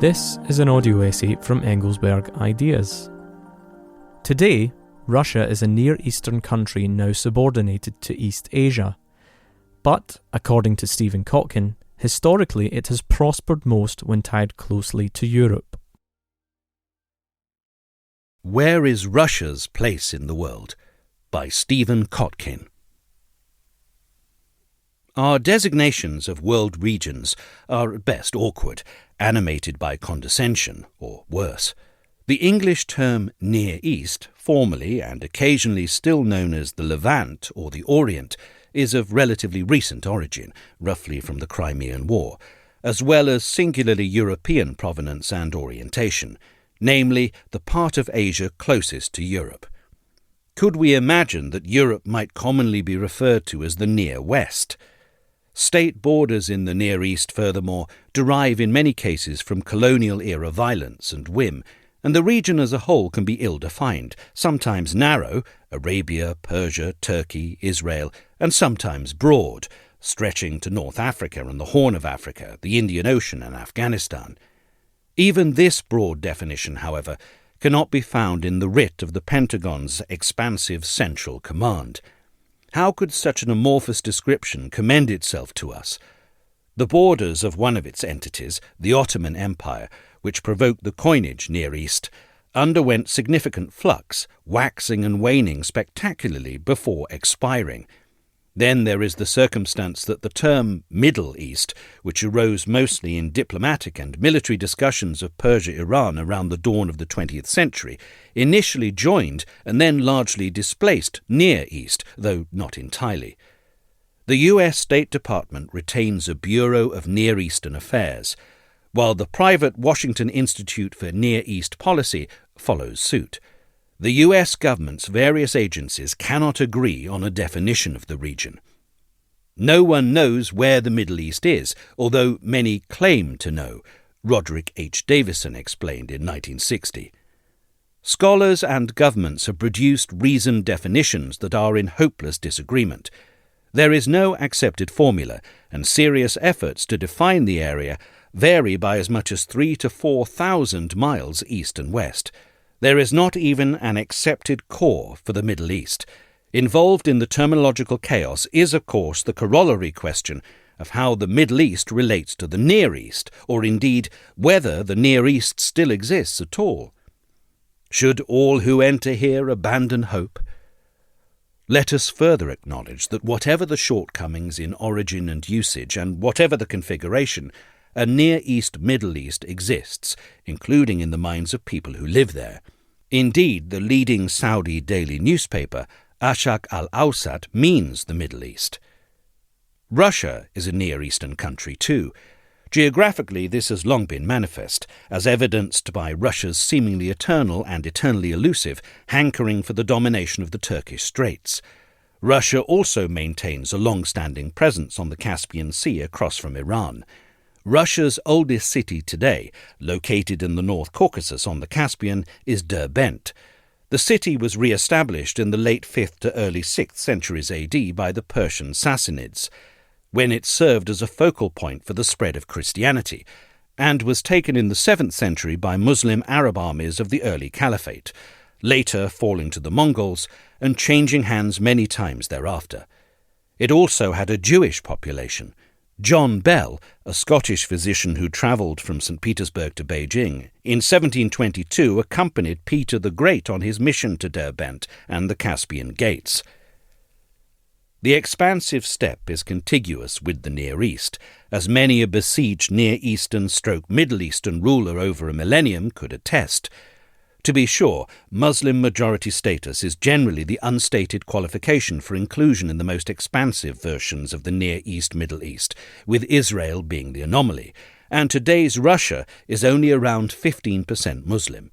This is an audio essay from Engelsberg Ideas. Today, Russia is a Near Eastern country now subordinated to East Asia. But, according to Stephen Kotkin, historically it has prospered most when tied closely to Europe. Where is Russia's place in the world? By Stephen Kotkin. Our designations of world regions are at best awkward, animated by condescension, or worse. The English term Near East, formerly and occasionally still known as the Levant or the Orient, is of relatively recent origin, roughly from the Crimean War, as well as singularly European provenance and orientation, namely the part of Asia closest to Europe. Could we imagine that Europe might commonly be referred to as the Near West? State borders in the Near East, furthermore, derive in many cases from colonial-era violence and whim, and the region as a whole can be ill-defined, sometimes narrow, Arabia, Persia, Turkey, Israel, and sometimes broad, stretching to North Africa and the Horn of Africa, the Indian Ocean and Afghanistan. Even this broad definition, however, cannot be found in the writ of the Pentagon's expansive Central Command. How could such an amorphous description commend itself to us? The borders of one of its entities, the Ottoman Empire, which provoked the coinage Near East, underwent significant flux, waxing and waning spectacularly before expiring. Then there is the circumstance that the term Middle East, which arose mostly in diplomatic and military discussions of Persia-Iran around the dawn of the 20th century, initially joined and then largely displaced Near East, though not entirely. The U.S. State Department retains a Bureau of Near Eastern Affairs, while the private Washington Institute for Near East Policy follows suit. The U.S. government's various agencies cannot agree on a definition of the region. No one knows where the Middle East is, although many claim to know, Roderick H. Davison explained in 1960. Scholars and governments have produced reasoned definitions that are in hopeless disagreement. There is no accepted formula, and serious efforts to define the area vary by as much as 3,000 to 4,000 miles east and west. There is not even an accepted core for the Middle East. Involved in the terminological chaos is, of course, the corollary question of how the Middle East relates to the Near East, or indeed whether the Near East still exists at all. Should all who enter here abandon hope? Let us further acknowledge that whatever the shortcomings in origin and usage, and whatever the configuration, a Near East-Middle East exists, including in the minds of people who live there. Indeed, the leading Saudi daily newspaper, Ashaq al-Awsat, means the Middle East. Russia is a Near Eastern country too. Geographically, this has long been manifest, as evidenced by Russia's seemingly eternal and eternally elusive hankering for the domination of the Turkish Straits. Russia also maintains a long-standing presence on the Caspian Sea across from Iran. Russia's oldest city today, located in the North Caucasus on the Caspian, is Derbent. The city was re-established in the late 5th to early 6th centuries AD by the Persian Sassanids, when it served as a focal point for the spread of Christianity, and was taken in the 7th century by Muslim Arab armies of the early Caliphate, later falling to the Mongols and changing hands many times thereafter. It also had a Jewish population. John Bell, a Scottish physician who travelled from St. Petersburg to Beijing, in 1722 accompanied Peter the Great on his mission to Derbent and the Caspian Gates. The expansive steppe is contiguous with the Near East, as many a besieged Near Eastern/Middle Eastern ruler over a millennium could attest. To be sure, Muslim majority status is generally the unstated qualification for inclusion in the most expansive versions of the Near East-Middle East, with Israel being the anomaly, and today's Russia is only around 15% Muslim.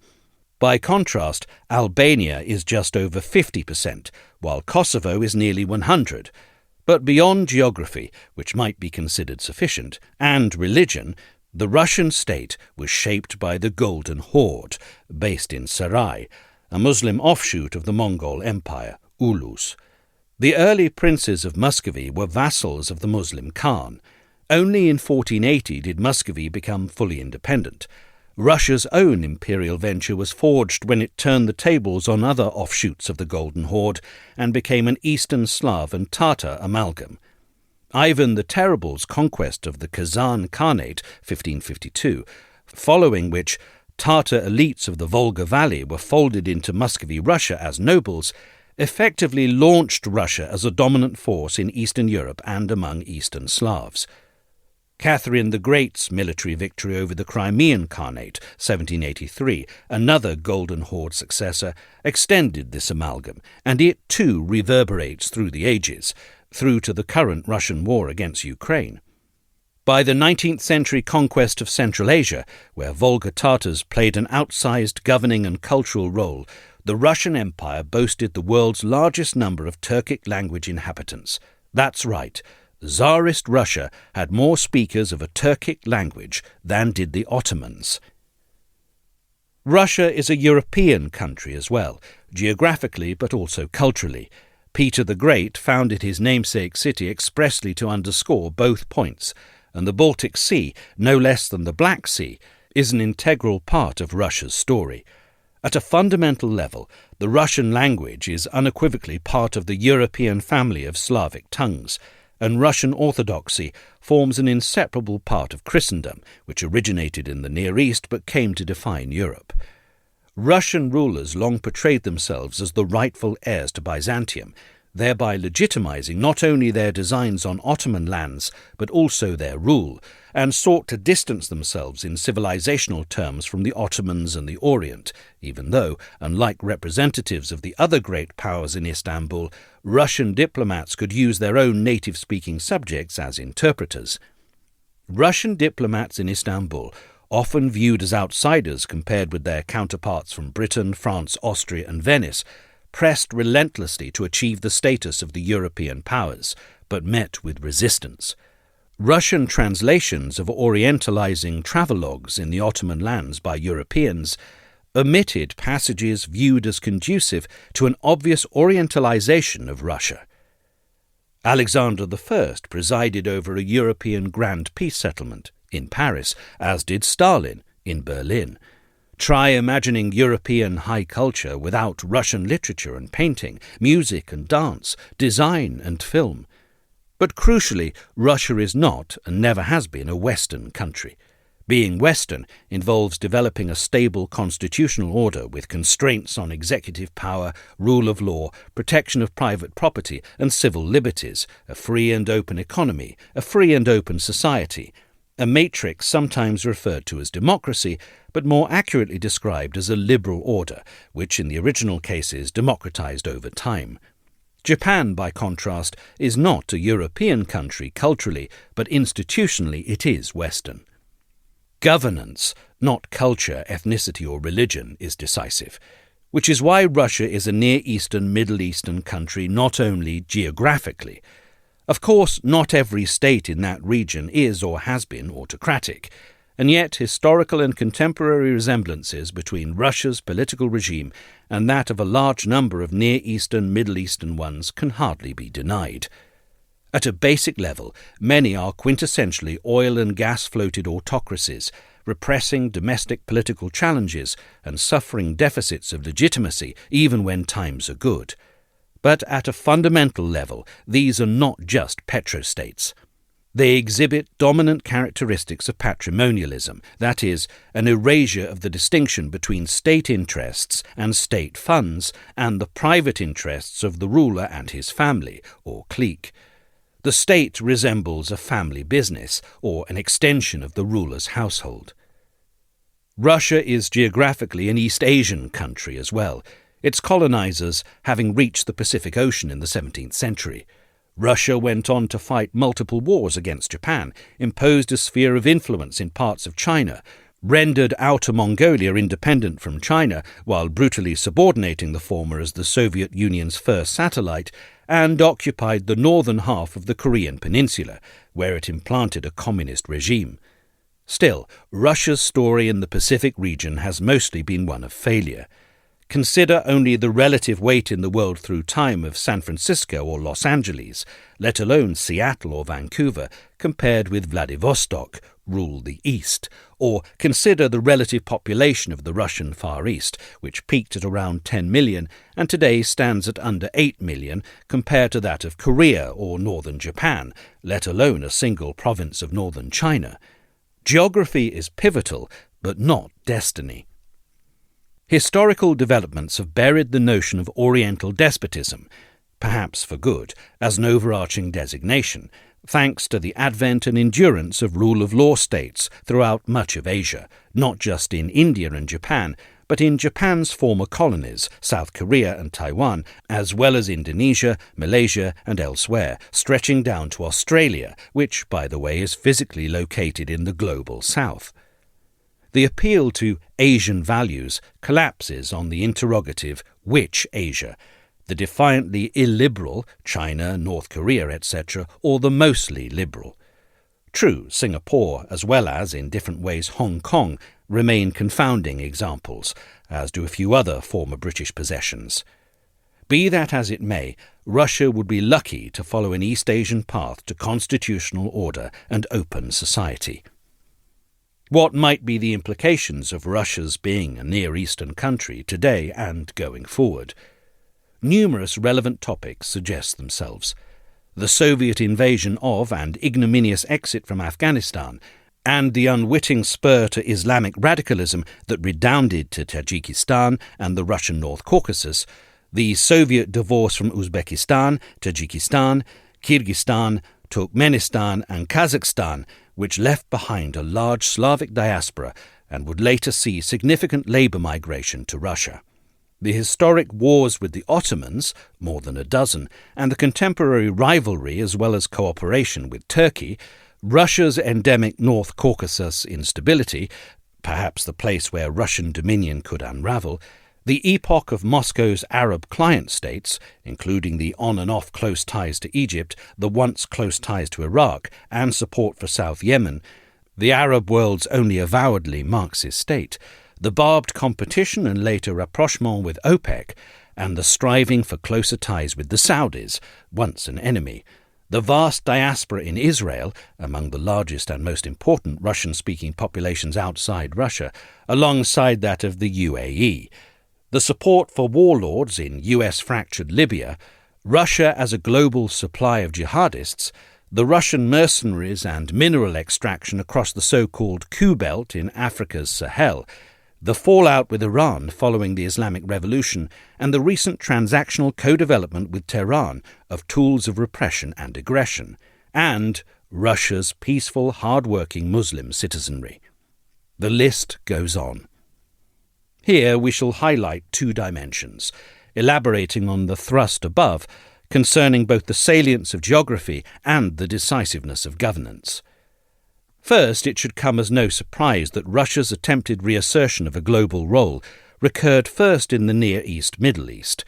By contrast, Albania is just over 50%, while Kosovo is nearly 100%. But beyond geography, which might be considered sufficient, and religion, the Russian state was shaped by the Golden Horde, based in Sarai, a Muslim offshoot of the Mongol Empire, Ulus. The early princes of Muscovy were vassals of the Muslim Khan. Only in 1480 did Muscovy become fully independent. Russia's own imperial venture was forged when it turned the tables on other offshoots of the Golden Horde and became an Eastern Slav and Tatar amalgam. Ivan the Terrible's conquest of the Kazan Khanate, 1552, following which Tatar elites of the Volga Valley were folded into Muscovy Russia as nobles, effectively launched Russia as a dominant force in Eastern Europe and among Eastern Slavs. Catherine the Great's military victory over the Crimean Khanate, 1783, another Golden Horde successor, extended this amalgam, and it too reverberates through the ages, through to the current Russian war against Ukraine. By the 19th century conquest of Central Asia, where Volga Tatars played an outsized governing and cultural role, the Russian Empire boasted the world's largest number of Turkic language inhabitants. That's right, Tsarist Russia had more speakers of a Turkic language than did the Ottomans. Russia is a European country as well, geographically but also culturally. Peter the Great founded his namesake city expressly to underscore both points, and the Baltic Sea, no less than the Black Sea, is an integral part of Russia's story. At a fundamental level, the Russian language is unequivocally part of the European family of Slavic tongues, and Russian Orthodoxy forms an inseparable part of Christendom, which originated in the Near East but came to define Europe. Russian rulers long portrayed themselves as the rightful heirs to Byzantium, thereby legitimizing not only their designs on Ottoman lands but also their rule, and sought to distance themselves in civilizational terms from the Ottomans and the Orient, even though, unlike representatives of the other great powers in Istanbul, Russian diplomats could use their own native-speaking subjects as interpreters. Russian diplomats in Istanbul, often viewed as outsiders compared with their counterparts from Britain, France, Austria and Venice, pressed relentlessly to achieve the status of the European powers, but met with resistance. Russian translations of orientalizing travelogues in the Ottoman lands by Europeans omitted passages viewed as conducive to an obvious orientalization of Russia. Alexander I presided over a European Grand Peace settlement in Paris, as did Stalin in Berlin. Try imagining European high culture without Russian literature and painting, music and dance, design and film. But crucially, Russia is not and never has been a Western country. Being Western involves developing a stable constitutional order with constraints on executive power, rule of law, protection of private property and civil liberties, a free and open economy, a free and open society, a matrix sometimes referred to as democracy, but more accurately described as a liberal order, which in the original cases democratized over time. Japan, by contrast, is not a European country culturally, but institutionally it is Western. Governance, not culture, ethnicity or religion, is decisive, which is why Russia is a Near Eastern, Middle Eastern country not only geographically. Of course, not every state in that region is or has been autocratic, and yet historical and contemporary resemblances between Russia's political regime and that of a large number of Near Eastern, Middle Eastern ones can hardly be denied. At a basic level, many are quintessentially oil and gas-floated autocracies, repressing domestic political challenges and suffering deficits of legitimacy even when times are good. But at a fundamental level, these are not just petrostates. They exhibit dominant characteristics of patrimonialism, that is, an erasure of the distinction between state interests and state funds and the private interests of the ruler and his family, or clique. The state resembles a family business, or an extension of the ruler's household. Russia is geographically an East Asian country as well, its colonizers having reached the Pacific Ocean in the 17th century. Russia went on to fight multiple wars against Japan, imposed a sphere of influence in parts of China, rendered Outer Mongolia independent from China while brutally subordinating the former as the Soviet Union's first satellite, and occupied the northern half of the Korean peninsula, where it implanted a communist regime. Still, Russia's story in the Pacific region has mostly been one of failure. Consider only the relative weight in the world through time of San Francisco or Los Angeles, let alone Seattle or Vancouver, compared with Vladivostok, rule the East, or consider the relative population of the Russian Far East, which peaked at around 10 million and today stands at under 8 million compared to that of Korea or northern Japan, let alone a single province of northern China. Geography is pivotal, but not destiny. Historical developments have buried the notion of Oriental despotism, perhaps for good, as an overarching designation, thanks to the advent and endurance of rule-of-law states throughout much of Asia, not just in India and Japan, but in Japan's former colonies, South Korea and Taiwan, as well as Indonesia, Malaysia and elsewhere, stretching down to Australia, which, by the way, is physically located in the global south. The appeal to Asian values collapses on the interrogative, which Asia? The defiantly illiberal, China, North Korea, etc., or the mostly liberal. True, Singapore, as well as, in different ways, Hong Kong, remain confounding examples, as do a few other former British possessions. Be that as it may, Russia would be lucky to follow an East Asian path to constitutional order and open society. What might be the implications of Russia's being a Near Eastern country today and going forward? Numerous relevant topics suggest themselves. The Soviet invasion of and ignominious exit from Afghanistan, and the unwitting spur to Islamic radicalism that redounded to Tajikistan and the Russian North Caucasus, the Soviet divorce from Uzbekistan, Tajikistan, Kyrgyzstan, Turkmenistan and Kazakhstan, which left behind a large Slavic diaspora and would later see significant labour migration to Russia. The historic wars with the Ottomans, more than a dozen, and the contemporary rivalry as well as cooperation with Turkey, Russia's endemic North Caucasus instability, perhaps the place where Russian dominion could unravel, the epoch of Moscow's Arab client states, including the on and off close ties to Egypt, the once close ties to Iraq, and support for South Yemen, the Arab world's only avowedly Marxist state, the barbed competition and later rapprochement with OPEC, and the striving for closer ties with the Saudis, once an enemy, the vast diaspora in Israel, among the largest and most important Russian-speaking populations outside Russia, alongside that of the UAE, the support for warlords in US-fractured Libya, Russia as a global supply of jihadists, the Russian mercenaries and mineral extraction across the so-called Coup Belt in Africa's Sahel, the fallout with Iran following the Islamic Revolution, and the recent transactional co-development with Tehran of tools of repression and aggression, and Russia's peaceful, hard-working Muslim citizenry. The list goes on. Here we shall highlight two dimensions, elaborating on the thrust above, concerning both the salience of geography and the decisiveness of governance. First, it should come as no surprise that Russia's attempted reassertion of a global role recurred first in the Near East Middle East.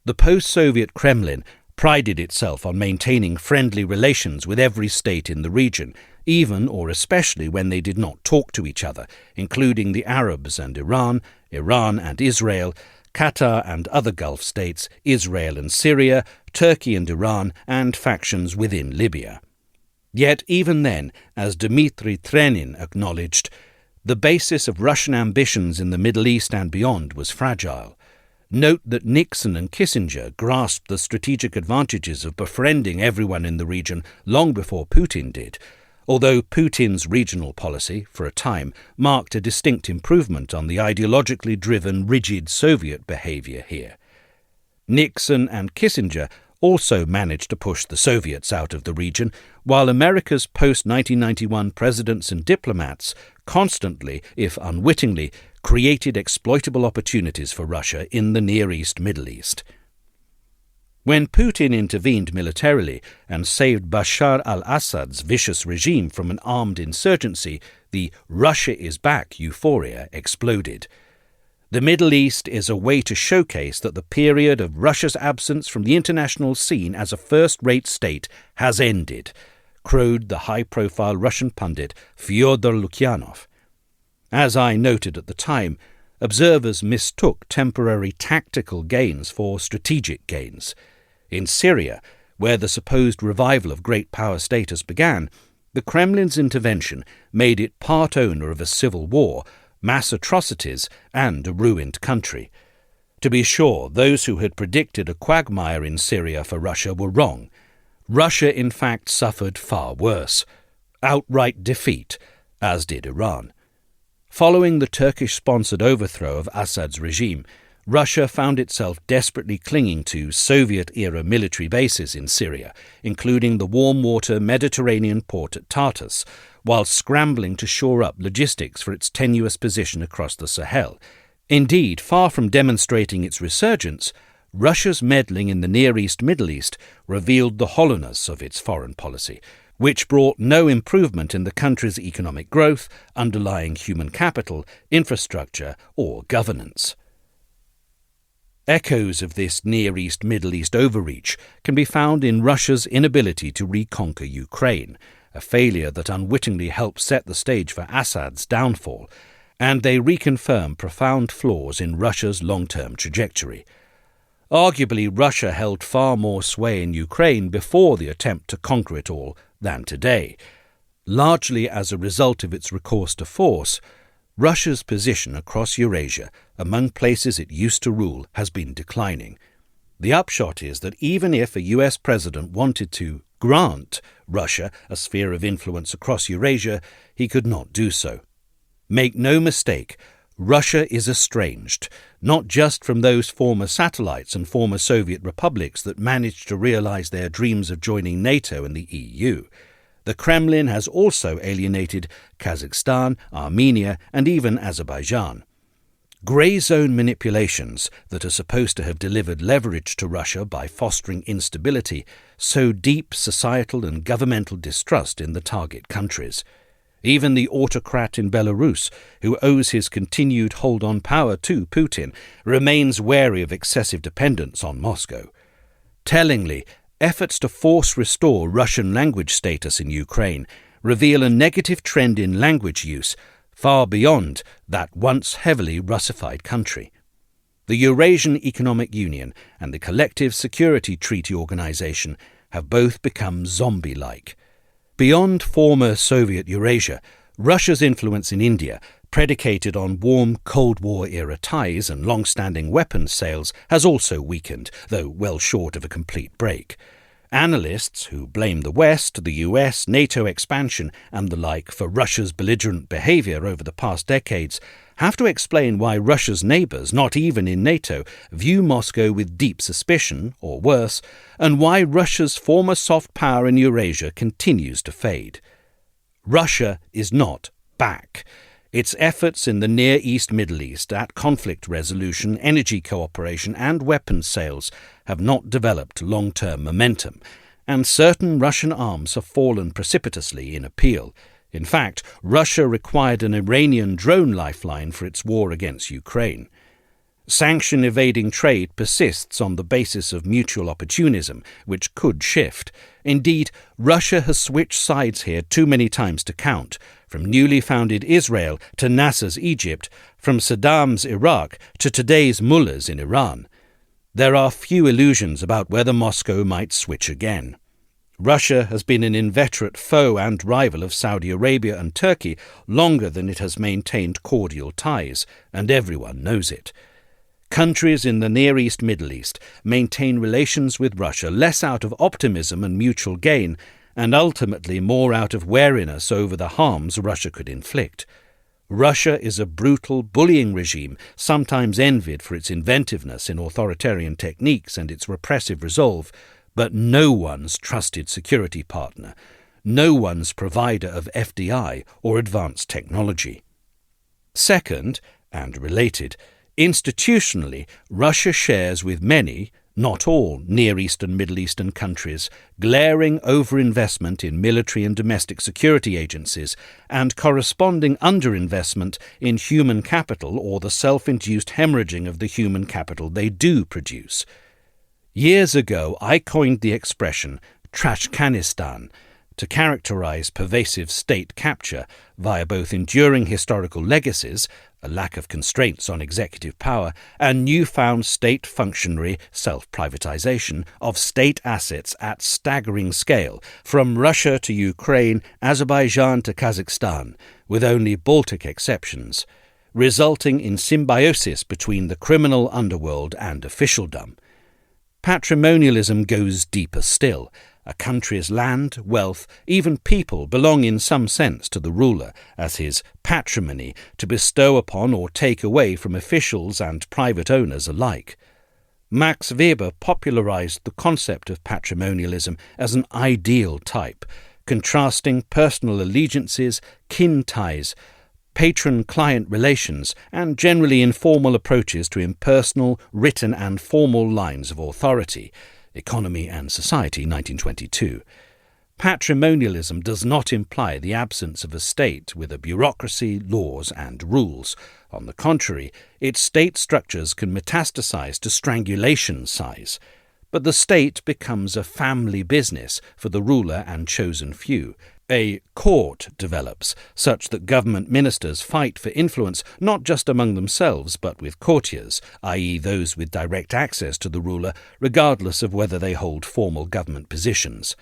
The post-Soviet Kremlin prided itself on maintaining friendly relations with every state in the region, even or especially when they did not talk to each other, including the Arabs and Iran, Iran and Israel, Qatar and other Gulf states, Israel and Syria, Turkey and Iran, and factions within Libya. Yet even then, as Dmitry Trenin acknowledged, the basis of Russian ambitions in the Middle East and beyond was fragile. Note that Nixon and Kissinger grasped the strategic advantages of befriending everyone in the region long before Putin did, although Putin's regional policy, for a time, marked a distinct improvement on the ideologically driven, rigid Soviet behavior here. Nixon and Kissinger also managed to push the Soviets out of the region, while America's post-1991 presidents and diplomats constantly, if unwittingly, created exploitable opportunities for Russia in the Near East Middle East. When Putin intervened militarily and saved Bashar al-Assad's vicious regime from an armed insurgency, the Russia is back euphoria exploded. The Middle East is a way to showcase that the period of Russia's absence from the international scene as a first-rate state has ended, crowed the high-profile Russian pundit Fyodor Lukyanov. As I noted at the time, observers mistook temporary tactical gains for strategic gains. In Syria, where the supposed revival of great power status began, The Kremlin's intervention made it part owner of a civil war, mass atrocities, and a ruined country. To be sure, those who had predicted a quagmire in Syria for Russia were wrong. Russia, in fact, suffered far worse. Outright defeat, as did Iran. Following the Turkish-sponsored overthrow of Assad's regime, Russia found itself desperately clinging to Soviet-era military bases in Syria, including the warm-water Mediterranean port at Tartus, while scrambling to shore up logistics for its tenuous position across the Sahel. Indeed, far from demonstrating its resurgence, Russia's meddling in the Near East Middle East revealed the hollowness of its foreign policy, which brought no improvement in the country's economic growth, underlying human capital, infrastructure, or governance. Echoes of this Near East Middle East overreach can be found in Russia's inability to reconquer Ukraine, a failure that unwittingly helped set the stage for Assad's downfall, and they reconfirm profound flaws in Russia's long-term trajectory. Arguably, Russia held far more sway in Ukraine before the attempt to conquer it all than today. Largely as a result of its recourse to force, Russia's position across Eurasia, among places it used to rule, has been declining. The upshot is that even if a US president wanted to grant Russia a sphere of influence across Eurasia, he could not do so. Make no mistake, Russia is estranged, not just from those former satellites and former Soviet republics that managed to realize their dreams of joining NATO and the EU. The Kremlin has also alienated Kazakhstan, Armenia, and even Azerbaijan. Grey zone manipulations that are supposed to have delivered leverage to Russia by fostering instability sow deep societal and governmental distrust in the target countries. Even the autocrat in Belarus, who owes his continued hold on power to Putin, remains wary of excessive dependence on Moscow. Tellingly, efforts to force restore Russian language status in Ukraine reveal a negative trend in language use far beyond that once heavily Russified country. The Eurasian Economic Union and the Collective Security Treaty Organization have both become zombie-like. Beyond former Soviet Eurasia, Russia's influence in India, predicated on warm Cold War-era ties and long-standing weapons sales, has also weakened, though well short of a complete break. Analysts who blame the West, the US, NATO expansion, and the like for Russia's belligerent behavior over the past decades have to explain why Russia's neighbors, not even in NATO, view Moscow with deep suspicion, or worse, and why Russia's former soft power in Eurasia continues to fade. Russia is not back. Its efforts in the Near East Middle East at conflict resolution, energy cooperation, and weapons sales have not developed long-term momentum, and certain Russian arms have fallen precipitously in appeal. In fact, Russia required an Iranian drone lifeline for its war against Ukraine. Sanction-evading trade persists on the basis of mutual opportunism, which could shift. Indeed, Russia has switched sides here too many times to count, from newly founded Israel to Nasser's Egypt, from Saddam's Iraq to today's mullahs in Iran. There are few illusions about whether Moscow might switch again. Russia has been an inveterate foe and rival of Saudi Arabia and Turkey longer than it has maintained cordial ties, and everyone knows it. Countries in the Near East Middle East maintain relations with Russia less out of optimism and mutual gain, and ultimately more out of wariness over the harms Russia could inflict. Russia is a brutal, bullying regime, sometimes envied for its inventiveness in authoritarian techniques and its repressive resolve, but no one's trusted security partner, no one's provider of FDI or advanced technology. Second, and related, institutionally, Russia shares with many, not all, Near East and Middle Eastern countries glaring overinvestment in military and domestic security agencies and corresponding underinvestment in human capital or the self-induced hemorrhaging of the human capital they do produce. Years ago, I coined the expression Trashkanistan to characterize pervasive state capture via both enduring historical legacies, a lack of constraints on executive power, and newfound state functionary self-privatization of state assets at staggering scale, from Russia to Ukraine, Azerbaijan to Kazakhstan, with only Baltic exceptions, resulting in symbiosis between the criminal underworld and officialdom. Patrimonialism goes deeper still. A country's land, wealth, even people belong in some sense to the ruler as his patrimony to bestow upon or take away from officials and private owners alike. Max Weber popularized the concept of patrimonialism as an ideal type, contrasting personal allegiances, kin ties, patron-client relations, and generally informal approaches to impersonal, written and formal lines of authority. Economy and Society, 1922. Patrimonialism does not imply the absence of a state with a bureaucracy, laws and rules. On the contrary, its state structures can metastasize to strangulation size. But the state becomes a family business for the ruler and chosen few. A court develops, such that government ministers fight for influence not just among themselves but with courtiers, i.e. those with direct access to the ruler, regardless of whether they hold formal government positions.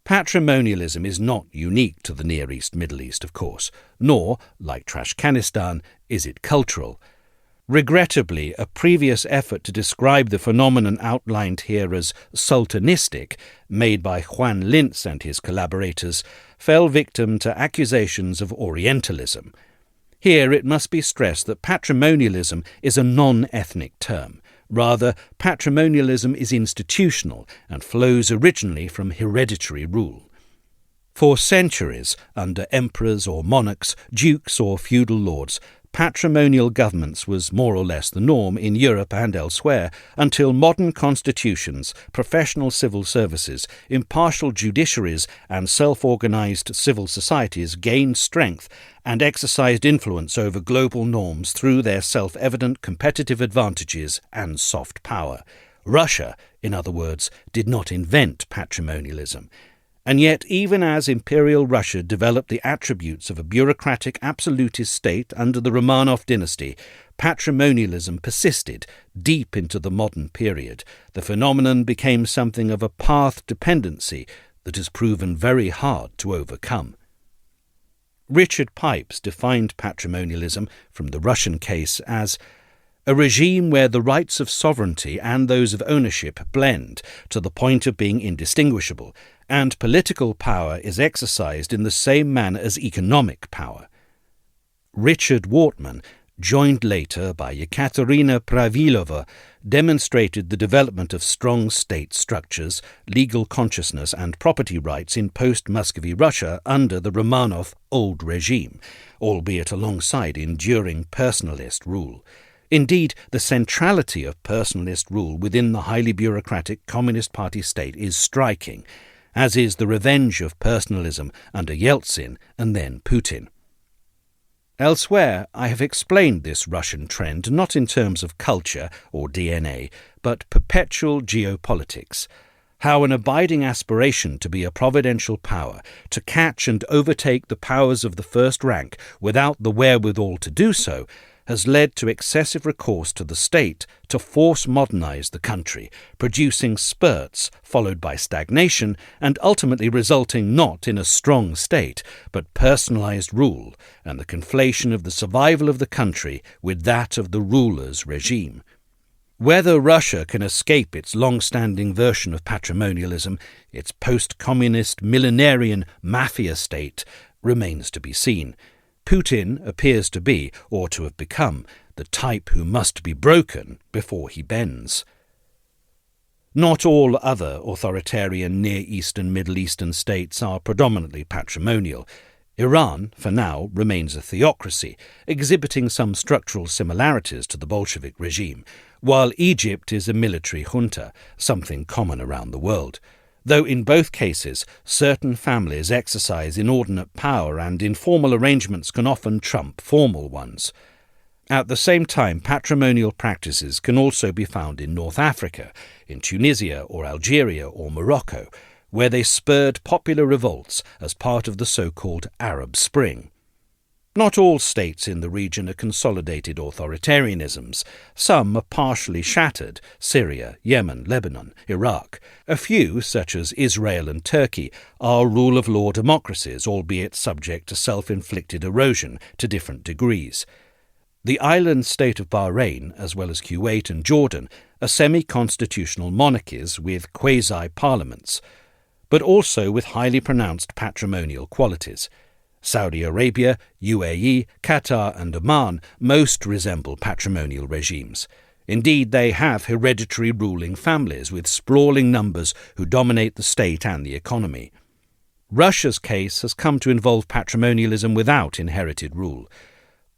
Patrimonialism is not unique to the Near East, Middle East, of course, nor, like Trashkanistan, is it cultural. Regrettably, a previous effort to describe the phenomenon outlined here as sultanistic, made by Juan Lintz and his collaborators, fell victim to accusations of Orientalism. Here it must be stressed that patrimonialism is a non-ethnic term. Rather, patrimonialism is institutional and flows originally from hereditary rule. For centuries, under emperors or monarchs, dukes or feudal lords, patrimonial governments was more or less the norm in Europe and elsewhere until modern constitutions, professional civil services, impartial judiciaries and self-organized civil societies gained strength and exercised influence over global norms through their self-evident competitive advantages and soft power. Russia, in other words, did not invent patrimonialism. And yet, even as Imperial Russia developed the attributes of a bureaucratic absolutist state under the Romanov dynasty, patrimonialism persisted deep into the modern period. The phenomenon became something of a path dependency that has proven very hard to overcome. Richard Pipes defined patrimonialism, from the Russian case, as a regime where the rights of sovereignty and those of ownership blend to the point of being indistinguishable, and political power is exercised in the same manner as economic power. Richard Wortman, joined later by Ekaterina Pravilova, demonstrated the development of strong state structures, legal consciousness and property rights in post-Muscovy Russia under the Romanov old regime, albeit alongside enduring personalist rule. Indeed, the centrality of personalist rule within the highly bureaucratic Communist Party state is striking, as is the revenge of personalism under Yeltsin and then Putin. Elsewhere, I have explained this Russian trend not in terms of culture or DNA, but perpetual geopolitics, how an abiding aspiration to be a providential power, to catch and overtake the powers of the first rank without the wherewithal to do so, has led to excessive recourse to the state to force-modernize the country, producing spurts followed by stagnation and ultimately resulting not in a strong state, but personalized rule and the conflation of the survival of the country with that of the ruler's regime. Whether Russia can escape its long-standing version of patrimonialism, its post-communist millenarian mafia state, remains to be seen. Putin appears to be, or to have become, the type who must be broken before he bends. Not all other authoritarian Near Eastern, Middle Eastern states are predominantly patrimonial. Iran, for now, remains a theocracy, exhibiting some structural similarities to the Bolshevik regime, while Egypt is a military junta, something common around the world. Though in both cases certain families exercise inordinate power and informal arrangements can often trump formal ones. At the same time, patrimonial practices can also be found in North Africa, in Tunisia or Algeria or Morocco, where they spurred popular revolts as part of the so-called Arab Spring. Not all states in the region are consolidated authoritarianisms. Some are partially shattered: Syria, Yemen, Lebanon, Iraq. A few, such as Israel and Turkey, are rule-of-law democracies, albeit subject to self-inflicted erosion to different degrees. The island state of Bahrain, as well as Kuwait and Jordan, are semi-constitutional monarchies with quasi-parliaments, but also with highly pronounced patrimonial qualities. Saudi Arabia, UAE, Qatar and Oman most resemble patrimonial regimes. Indeed, they have hereditary ruling families with sprawling numbers who dominate the state and the economy. Russia's case has come to involve patrimonialism without inherited rule.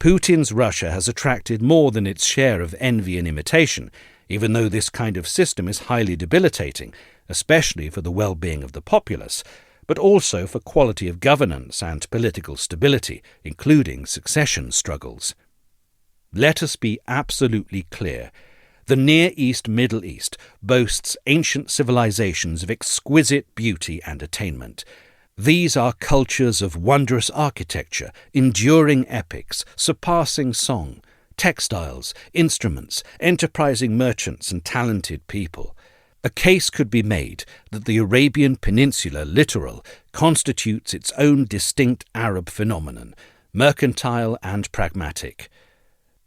Putin's Russia has attracted more than its share of envy and imitation, even though this kind of system is highly debilitating, especially for the well-being of the populace, but also for quality of governance and political stability, including succession struggles. Let us be absolutely clear. The Near East Middle East boasts ancient civilizations of exquisite beauty and attainment. These are cultures of wondrous architecture, enduring epics, surpassing song, textiles, instruments, enterprising merchants and talented people. A case could be made that the Arabian Peninsula littoral constitutes its own distinct Arab phenomenon, mercantile and pragmatic.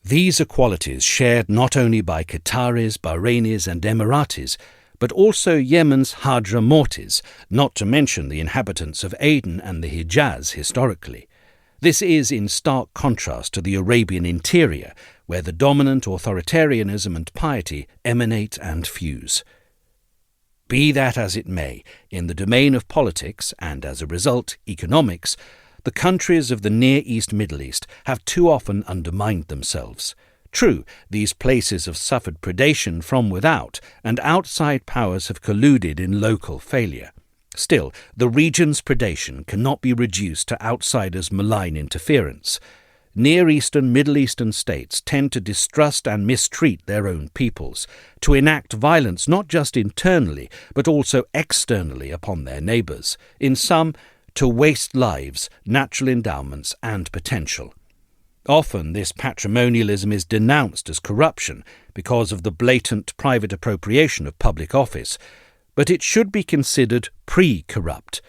These are qualities shared not only by Qataris, Bahrainis and Emiratis, but also Yemen's Hadramawtis, not to mention the inhabitants of Aden and the Hijaz historically. This is in stark contrast to the Arabian interior, where the dominant authoritarianism and piety emanate and fuse. Be that as it may, in the domain of politics, and as a result economics, the countries of the Near East Middle East have too often undermined themselves. True, these places have suffered predation from without, and outside powers have colluded in local failure. Still, the region's predation cannot be reduced to outsiders' malign interference. Near Eastern, Middle Eastern states tend to distrust and mistreat their own peoples, to enact violence not just internally, but also externally upon their neighbours, in some, to waste lives, natural endowments and potential. Often this patrimonialism is denounced as corruption because of the blatant private appropriation of public office, but it should be considered pre-corrupt.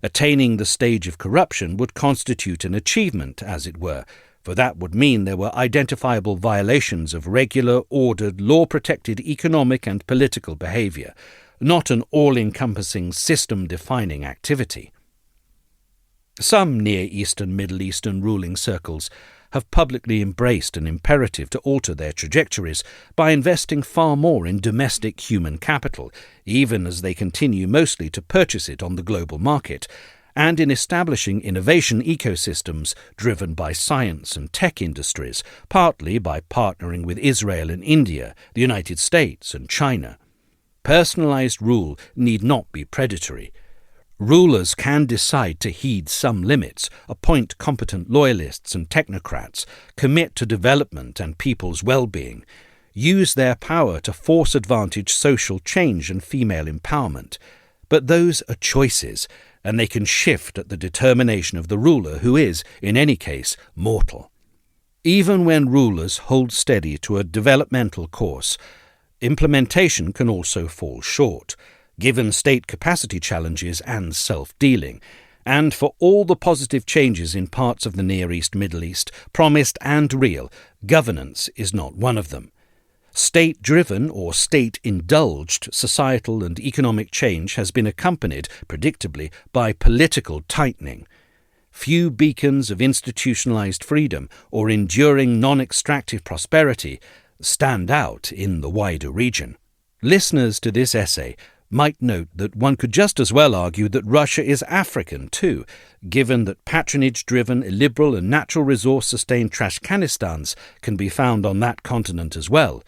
Attaining the stage of corruption would constitute an achievement, as it were, for that would mean there were identifiable violations of regular, ordered, law-protected economic and political behaviour, not an all-encompassing, system-defining activity. Some Near Eastern, Middle Eastern ruling circles have publicly embraced an imperative to alter their trajectories by investing far more in domestic human capital, even as they continue mostly to purchase it on the global market, and in establishing innovation ecosystems driven by science and tech industries, partly by partnering with Israel and India, the United States and China. Personalized rule need not be predatory. Rulers can decide to heed some limits, appoint competent loyalists and technocrats, commit to development and people's well-being, use their power to force advantage social change and female empowerment. But those are choices, and they can shift at the determination of the ruler, who is, in any case, mortal. Even when rulers hold steady to a developmental course, implementation can also fall short, given state capacity challenges and self-dealing, and for all the positive changes in parts of the Near East Middle East, promised and real, governance is not one of them. State-driven or state-indulged societal and economic change has been accompanied, predictably, by political tightening. Few beacons of institutionalized freedom or enduring non-extractive prosperity stand out in the wider region. Listeners to this essay might note that one could just as well argue that Russia is African too, given that patronage-driven, illiberal and natural resource-sustained Trashkanistans can be found on that continent as well.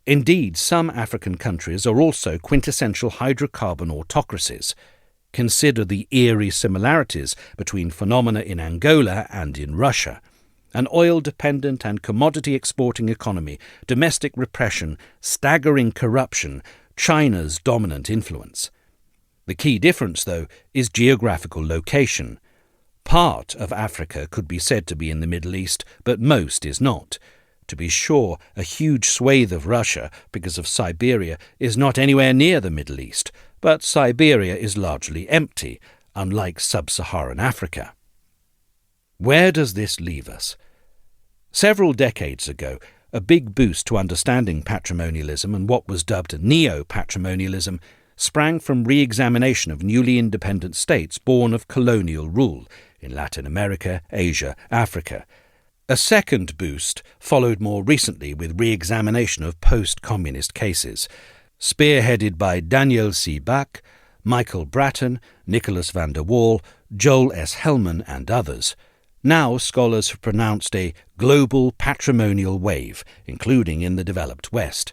Indeed, some African countries are also quintessential hydrocarbon autocracies. Consider the eerie similarities between phenomena in Angola and in Russia. An oil-dependent and commodity-exporting economy, domestic repression, staggering corruption, China's dominant influence. The key difference, though, is geographical location. Part of Africa could be said to be in the Middle East, but most is not. To be sure, a huge swathe of Russia, because of Siberia, is not anywhere near the Middle East, but Siberia is largely empty, unlike sub-Saharan Africa. Where does this leave us? Several decades ago, a big boost to understanding patrimonialism and what was dubbed neo-patrimonialism sprang from re-examination of newly independent states born of colonial rule in Latin America, Asia, Africa. A second boost followed more recently with re-examination of post-communist cases, spearheaded by Daniel C. Bach, Michael Bratton, Nicholas van der Waal, Joel S. Hellman and others. Now scholars have pronounced a global patrimonial wave, including in the developed West.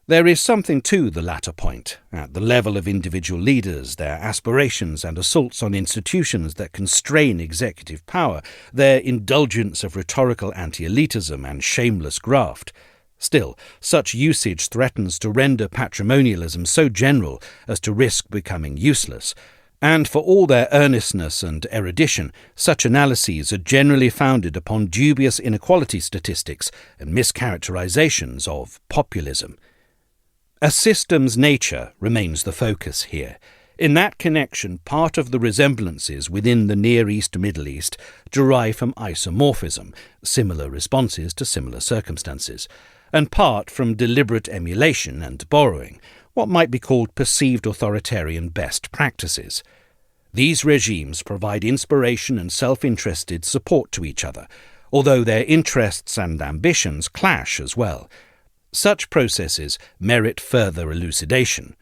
There is something to the latter point, at the level of individual leaders, their aspirations and assaults on institutions that constrain executive power, their indulgence of rhetorical anti-elitism and shameless graft. Still, such usage threatens to render patrimonialism so general as to risk becoming useless, and for all their earnestness and erudition, such analyses are generally founded upon dubious inequality statistics and mischaracterizations of populism. A system's nature remains the focus here. In that connection, part of the resemblances within the Near East-Middle East derive from isomorphism, similar responses to similar circumstances, and part from deliberate emulation and borrowing, what might be called perceived authoritarian best practices. These regimes provide inspiration and self-interested support to each other, although their interests and ambitions clash as well. Such processes merit further elucidation.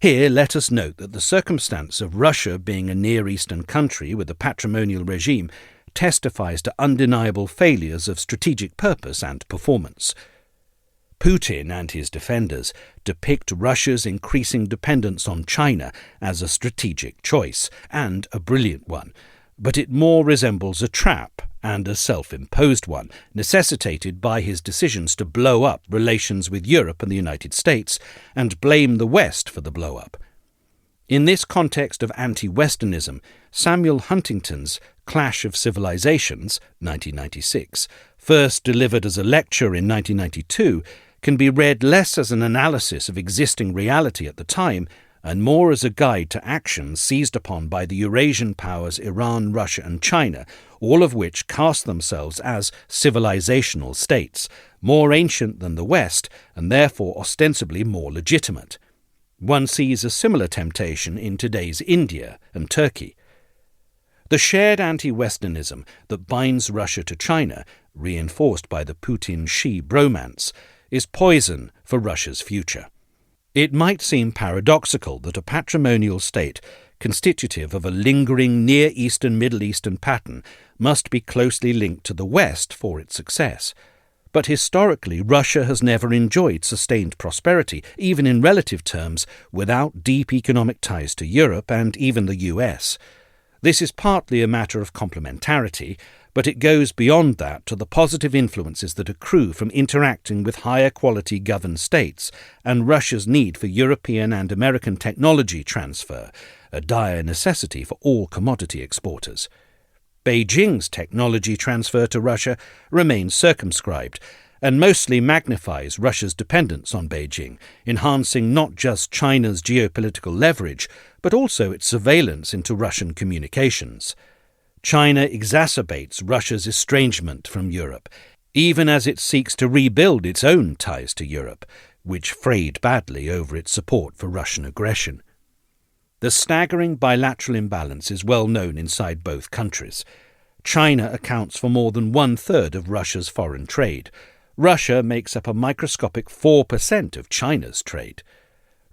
Here let us note that the circumstance of Russia being a Near Eastern country with a patrimonial regime testifies to undeniable failures of strategic purpose and performance. Putin and his defenders depict Russia's increasing dependence on China as a strategic choice, and a brilliant one, but it more resembles a trap and a self-imposed one, necessitated by his decisions to blow up relations with Europe and the United States, and blame the West for the blow-up. In this context of anti-Westernism, Samuel Huntington's Clash of Civilizations, 1996, first delivered as a lecture in 1992, can be read less as an analysis of existing reality at the time and more as a guide to actions seized upon by the Eurasian powers Iran, Russia and China, all of which cast themselves as civilizational states, more ancient than the West and therefore ostensibly more legitimate. One sees a similar temptation in today's India and Turkey. The shared anti-Westernism that binds Russia to China, reinforced by the Putin-Xi bromance, is poison for Russia's future. It might seem paradoxical that a patrimonial state, constitutive of a lingering Near Eastern Middle Eastern pattern, must be closely linked to the West for its success. But historically, Russia has never enjoyed sustained prosperity, even in relative terms, without deep economic ties to Europe and even the US. This is partly a matter of complementarity, but it goes beyond that to the positive influences that accrue from interacting with higher quality governed states and Russia's need for European and American technology transfer, a dire necessity for all commodity exporters. Beijing's technology transfer to Russia remains circumscribed and mostly magnifies Russia's dependence on Beijing, enhancing not just China's geopolitical leverage, but also its surveillance into Russian communications. China exacerbates Russia's estrangement from Europe, even as it seeks to rebuild its own ties to Europe, which frayed badly over its support for Russian aggression. The staggering bilateral imbalance is well known inside both countries. China accounts for more than 1/3 of Russia's foreign trade. Russia makes up a microscopic 4% of China's trade.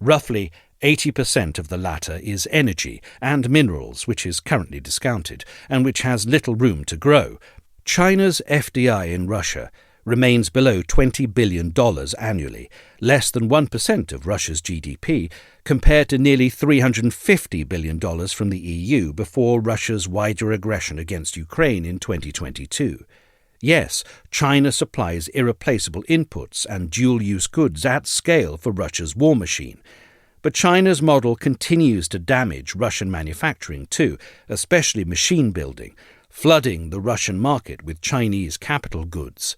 Roughly 80% of the latter is energy and minerals, which is currently discounted, and which has little room to grow. China's FDI in Russia remains below $20 billion annually, less than 1% of Russia's GDP, compared to nearly $350 billion from the EU before Russia's wider aggression against Ukraine in 2022. Yes, China supplies irreplaceable inputs and dual-use goods at scale for Russia's war machine, But China's model continues to damage Russian manufacturing too, especially machine building, flooding the Russian market with Chinese capital goods.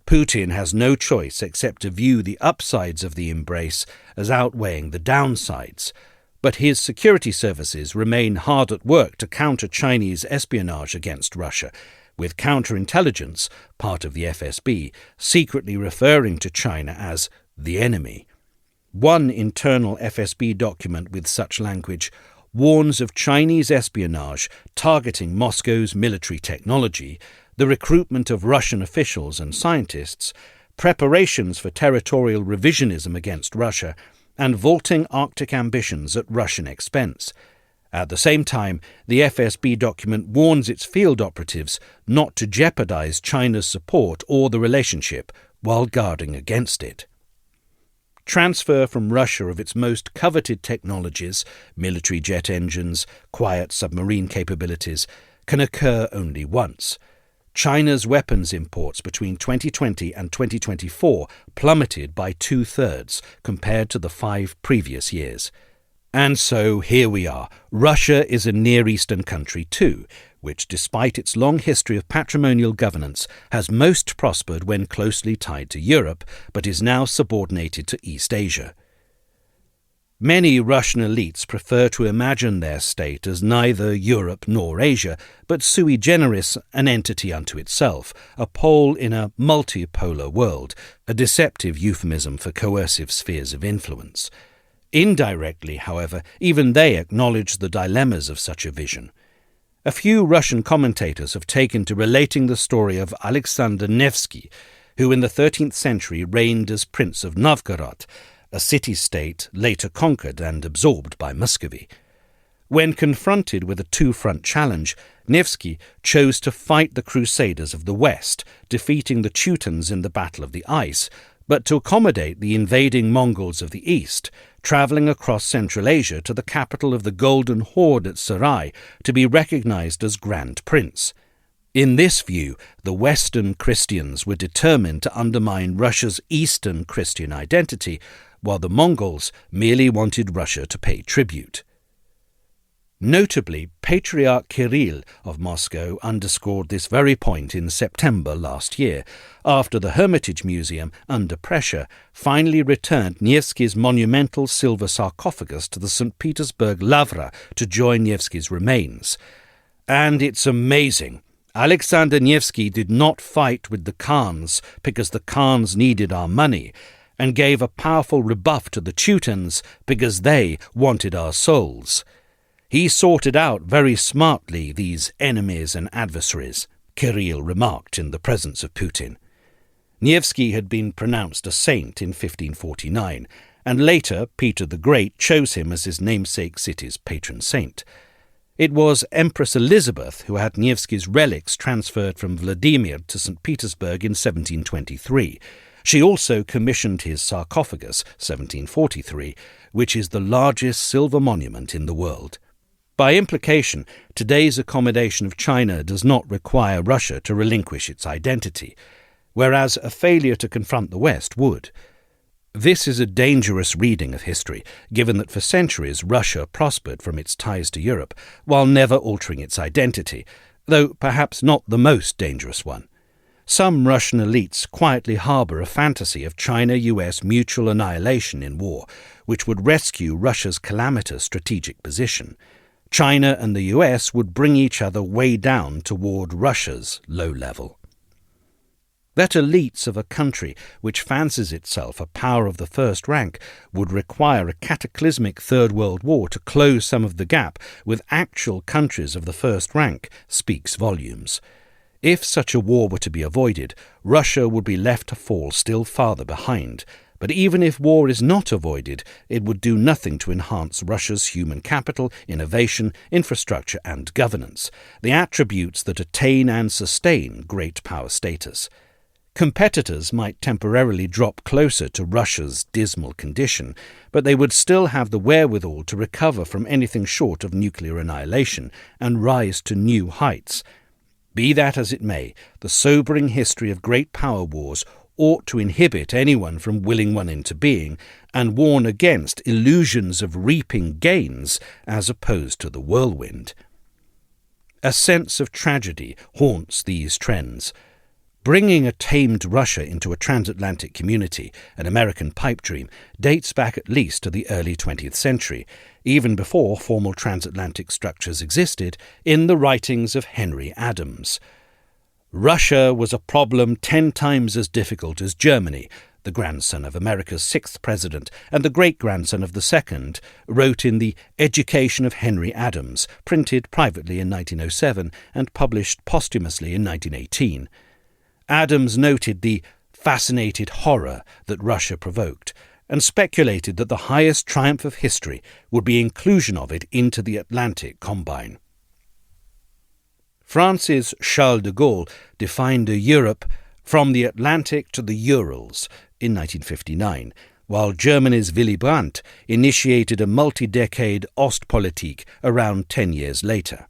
Putin has no choice except to view the upsides of the embrace as outweighing the downsides, but his security services remain hard at work to counter Chinese espionage against Russia, with counterintelligence, part of the FSB, secretly referring to China as the enemy. One internal FSB document with such language warns of Chinese espionage targeting Moscow's military technology, the recruitment of Russian officials and scientists, preparations for territorial revisionism against Russia, and vaulting Arctic ambitions at Russian expense. At the same time, the FSB document warns its field operatives not to jeopardize China's support or the relationship while guarding against it. Transfer from Russia of its most coveted technologies, military jet engines, quiet submarine capabilities, can occur only once. China's weapons imports between 2020 and 2024 plummeted by 2/3 compared to the 5 previous years. And so here we are. Russia is a Near Eastern country too, which, despite its long history of patrimonial governance, has most prospered when closely tied to Europe, but is now subordinated to East Asia. Many Russian elites prefer to imagine their state as neither Europe nor Asia, but sui generis, an entity unto itself, a pole in a multipolar world, a deceptive euphemism for coercive spheres of influence. Indirectly, however, even they acknowledge the dilemmas of such a vision. A few Russian commentators have taken to relating the story of Alexander Nevsky, who in the 13th century reigned as Prince of Novgorod, a city-state later conquered and absorbed by Muscovy. When confronted with a two-front challenge, Nevsky chose to fight the Crusaders of the West, defeating the Teutons in the Battle of the Ice, but to accommodate the invading Mongols of the East, travelling across Central Asia to the capital of the Golden Horde at Sarai to be recognized as Grand Prince. In this view, the Western Christians were determined to undermine Russia's Eastern Christian identity, while the Mongols merely wanted Russia to pay tribute. Notably, Patriarch Kirill of Moscow underscored this very point in September last year, after the Hermitage Museum, under pressure, finally returned Nevsky's monumental silver sarcophagus to the St. Petersburg Lavra to join Nevsky's remains. And it's amazing. Alexander Nevsky did not fight with the Khans because the Khans needed our money, and gave a powerful rebuff to the Teutons because they wanted our souls. He sorted out very smartly these enemies and adversaries, Kirill remarked in the presence of Putin. Nevsky had been pronounced a saint in 1549, and later Peter the Great chose him as his namesake city's patron saint. It was Empress Elizabeth who had Nevsky's relics transferred from Vladimir to St. Petersburg in 1723. She also commissioned his sarcophagus, 1743, which is the largest silver monument in the world. By implication, today's accommodation of China does not require Russia to relinquish its identity, whereas a failure to confront the West would. This is a dangerous reading of history, given that for centuries Russia prospered from its ties to Europe, while never altering its identity, though perhaps not the most dangerous one. Some Russian elites quietly harbour a fantasy of China-US mutual annihilation in war, which would rescue Russia's calamitous strategic position. China and the US would bring each other way down toward Russia's low level. That elites of a country which fancies itself a power of the first rank would require a cataclysmic Third World War to close some of the gap with actual countries of the first rank speaks volumes. If such a war were to be avoided, Russia would be left to fall still farther behind. But even if war is not avoided, it would do nothing to enhance Russia's human capital, innovation, infrastructure and governance, the attributes that attain and sustain great power status. Competitors might temporarily drop closer to Russia's dismal condition, but they would still have the wherewithal to recover from anything short of nuclear annihilation and rise to new heights. Be that as it may, the sobering history of great power wars ought to inhibit anyone from willing one into being and warn against illusions of reaping gains as opposed to the whirlwind. A sense of tragedy haunts these trends. Bringing a tamed Russia into a transatlantic community, an American pipe dream, dates back at least to the early 20th century, even before formal transatlantic structures existed, in the writings of Henry Adams. Russia was a problem 10 times as difficult as Germany, the grandson of America's 6th president and the great-grandson of the 2nd, wrote in The Education of Henry Adams, printed privately in 1907 and published posthumously in 1918. Adams noted the fascinated horror that Russia provoked and speculated that the highest triumph of history would be inclusion of it into the Atlantic combine. France's Charles de Gaulle defined a Europe from the Atlantic to the Urals in 1959, while Germany's Willy Brandt initiated a multi-decade Ostpolitik around 10 years later.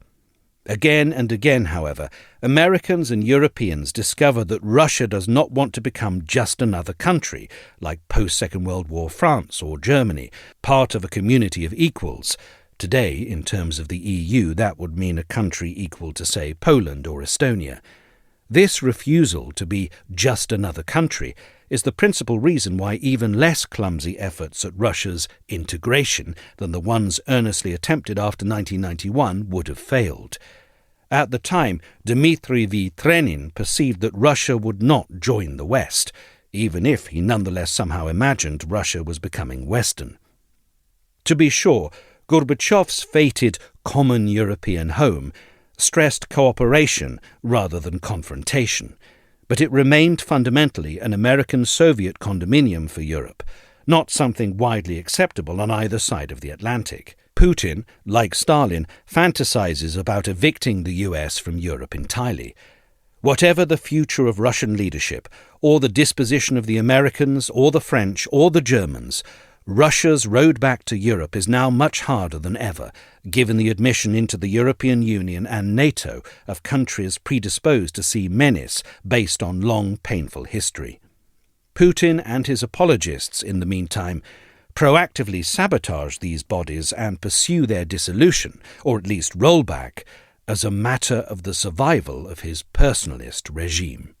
Again and again, however, Americans and Europeans discover that Russia does not want to become just another country, like post-Second World War France or Germany, part of a community of equals. Today, in terms of the EU, that would mean a country equal to, say, Poland or Estonia. This refusal to be just another country is the principal reason why even less clumsy efforts at Russia's integration than the ones earnestly attempted after 1991 would have failed. At the time, Dmitry V. Trenin perceived that Russia would not join the West, even if he nonetheless somehow imagined Russia was becoming Western. To be sure, Gorbachev's fated common European home stressed cooperation rather than confrontation, but it remained fundamentally an American-Soviet condominium for Europe, not something widely acceptable on either side of the Atlantic. Putin, like Stalin, fantasizes about evicting the US from Europe entirely. Whatever the future of Russian leadership, or the disposition of the Americans, or the French, or the Germans, Russia's road back to Europe is now much harder than ever, given the admission into the European Union and NATO of countries predisposed to see menace based on long, painful history. Putin and his apologists, in the meantime, proactively sabotage these bodies and pursue their dissolution, or at least rollback, as a matter of the survival of his personalist regime.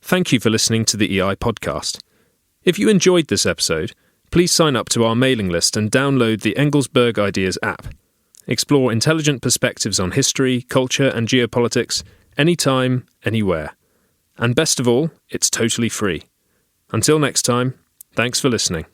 Thank you for listening to the EI podcast. If you enjoyed this episode, please sign up to our mailing list and download the Engelsberg Ideas app. Explore intelligent perspectives on history, culture and geopolitics, anytime, anywhere. And best of all, it's totally free. Until next time, thanks for listening.